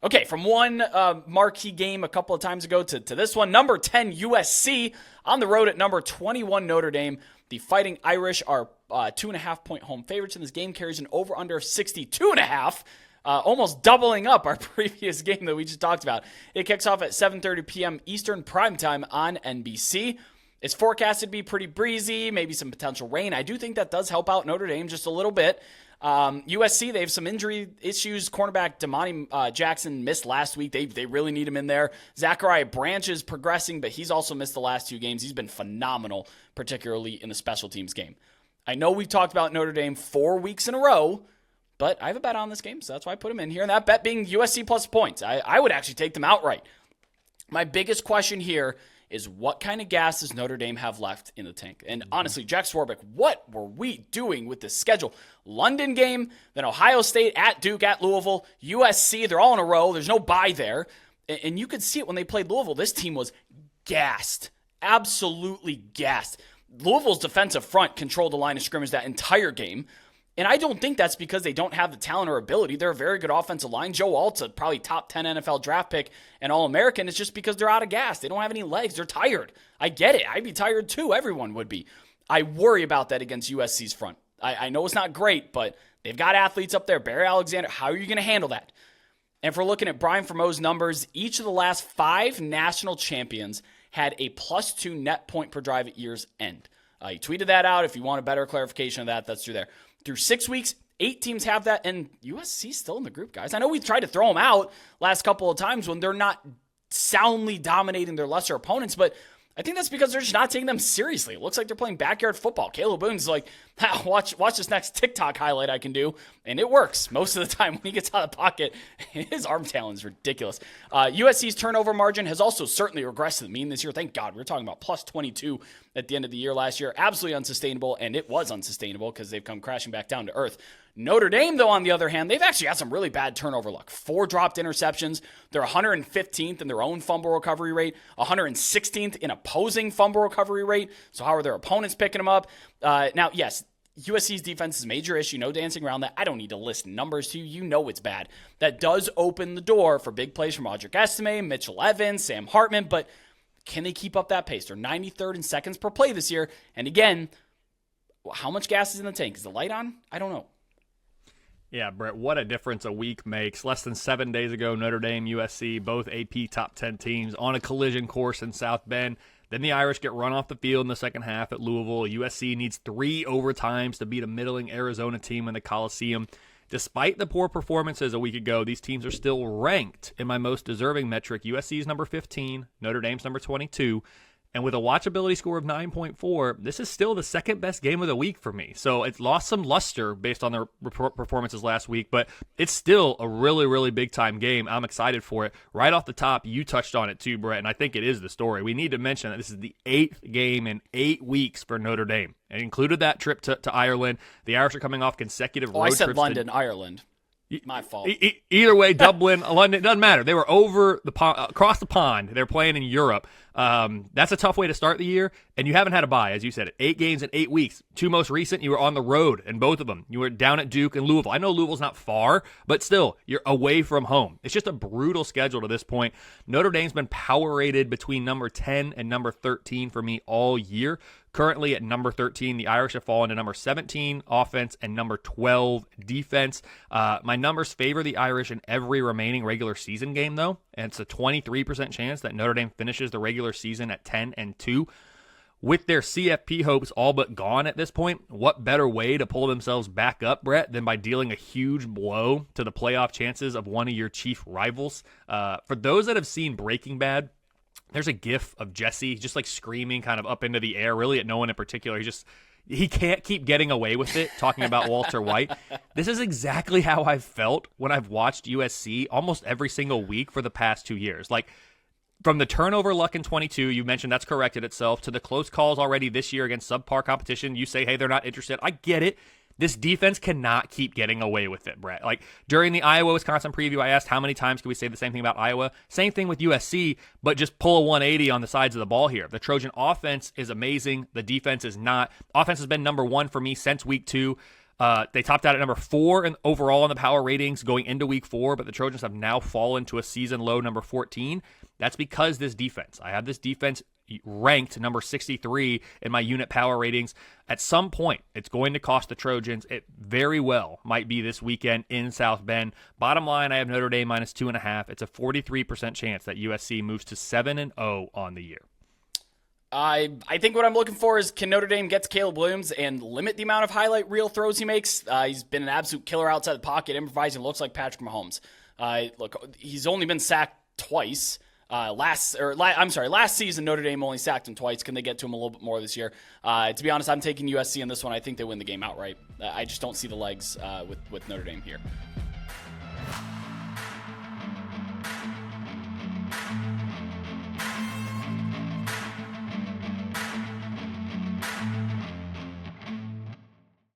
Okay, from one marquee game a couple of times ago to this one, number 10 USC on the road at number 21 Notre Dame. The Fighting Irish are 2.5-point home favorites in this game, carries an over-under of 62.5, almost doubling up our previous game that we just talked about. It kicks off at 7:30 p.m. Eastern primetime on NBC. It's forecasted to be pretty breezy, maybe some potential rain. I do think that does help out Notre Dame just a little bit. USC, they have some injury issues. Cornerback Damani Jackson missed last week. They really need him in there. Zachariah Branch is progressing, but he's also missed the last 2 games. He's been phenomenal, particularly in the special teams game. I know we've talked about Notre Dame 4 weeks in a row, but I have a bet on this game, so that's why I put him in here. And that bet being USC plus points. I would actually take them outright. My biggest question here is what kind of gas does Notre Dame have left in the tank? And honestly, Jack Swarbrick, what were we doing with this schedule? London game, then Ohio State, at Duke, at Louisville, USC, they're all in a row. There's no bye there. And you could see it when they played Louisville. This team was gassed, absolutely gassed. Louisville's defensive front controlled the line of scrimmage that entire game. And I don't think that's because they don't have the talent or ability. They're a very good offensive line. Joe Alt's probably top 10 NFL draft pick and All-American. It's just because they're out of gas. They don't have any legs. They're tired. I get it. I'd be tired too. Everyone would be. I worry about that against USC's front. I know it's not great, but they've got athletes up there. Barry Alexander, how are you going to handle that? And if we're looking at Brian Fremeau's numbers, each of the last 5 national champions had a +2 net point per drive at year's end. He tweeted that out. If you want a better clarification of that, that's through there. Through 6 weeks, 8 teams have that, and USC's still in the group, guys. I know we've tried to throw them out last couple of times when they're not soundly dominating their lesser opponents, but I think that's because they're just not taking them seriously. It looks like they're playing backyard football. Caleb Boone's like, watch this next TikTok highlight I can do, and it works most of the time when he gets out of the pocket. His arm talent is ridiculous. USC's turnover margin has also certainly regressed to the mean this year. Thank God. We were talking about +22 at the end of the year last year. Absolutely unsustainable, and it was unsustainable because they've come crashing back down to earth. Notre Dame, though, on the other hand, they've actually had some really bad turnover luck. 4 dropped interceptions. They're 115th in their own fumble recovery rate, 116th in opposing fumble recovery rate. So how are their opponents picking them up? Now, yes, USC's defense is a major issue. No dancing around that. I don't need to list numbers to you. You know it's bad. That does open the door for big plays from Audric Estime, Mitchell Evans, Sam Hartman, but can they keep up that pace? They're 93rd in seconds per play this year. And again, how much gas is in the tank? Is the light on? I don't know. Yeah, Brett, what a difference a week makes. Less than 7 days ago, Notre Dame, USC, both AP top 10 teams on a collision course in South Bend. Then the Irish get run off the field in the second half at Louisville. USC needs 3 overtimes to beat a middling Arizona team in the Coliseum. Despite the poor performances a week ago, these teams are still ranked in my most deserving metric. USC is number 15, Notre Dame's number 22. And with a watchability score of 9.4, this is still the second best game of the week for me. So it's lost some luster based on their performances last week, but it's still a really, really big-time game. I'm excited for it. Right off the top, you touched on it too, Brett, and I think it is the story. We need to mention that this is the 8th game in 8 weeks for Notre Dame. It included that trip to Ireland. The Irish are coming off consecutive road trips. I said London, Ireland. My fault. Either way, Dublin, London, it doesn't matter. They were over the pond, across the pond. They're playing in Europe. That's a tough way to start the year, and you haven't had a bye, as you said. 8 games in 8 weeks. 2 most recent, you were on the road in both of them. You were down at Duke and Louisville. I know Louisville's not far, but still, you're away from home. It's just a brutal schedule to this point. Notre Dame's been power rated between number 10 and number 13 for me all year. Currently at number 13, the Irish have fallen to number 17 offense and number 12 defense. My numbers favor the Irish in every remaining regular season game, though, and it's a 23% chance that Notre Dame finishes the regular season at 10-2. With their CFP hopes all but gone at this point, what better way to pull themselves back up, Brett, than by dealing a huge blow to the playoff chances of one of your chief rivals? For those that have seen Breaking Bad, there's a gif of Jesse just like screaming kind of up into the air, really at no one in particular. He can't keep getting away with it, talking about Walter White. This is exactly how I've felt when I've watched USC almost every single week for the past 2 years. Like, from the turnover luck in 22, you mentioned that's corrected itself, to the close calls already this year against subpar competition. You say, hey, they're not interested. I get it. This defense cannot keep getting away with it, Brett. Like, during the Iowa-Wisconsin preview, I asked how many times can we say the same thing about Iowa? Same thing with USC, but just pull a 180 on the sides of the ball here. The Trojan offense is amazing. The defense is not. Offense has been number 1 for me since week 2. They topped out at number 4 overall in the power ratings going into week 4, but the Trojans have now fallen to a season low number 14. That's because this defense. I have this defense ranked number 63 in my unit power ratings. At some point, it's going to cost the Trojans. It very well might be this weekend in South Bend. Bottom line, I have Notre Dame minus 2.5. It's a 43% chance that USC moves to 7-0 on the year. I think what I'm looking for is, can Notre Dame get to Caleb Williams and limit the amount of highlight reel throws he makes? He's been an absolute killer outside the pocket, improvising, looks like Patrick Mahomes. Look, he's only been sacked twice. Last season, Notre Dame only sacked him twice. Can they get to him a little bit more this year? To be honest, I'm taking USC in this one. I think they win the game outright. I just don't see the legs with Notre Dame here.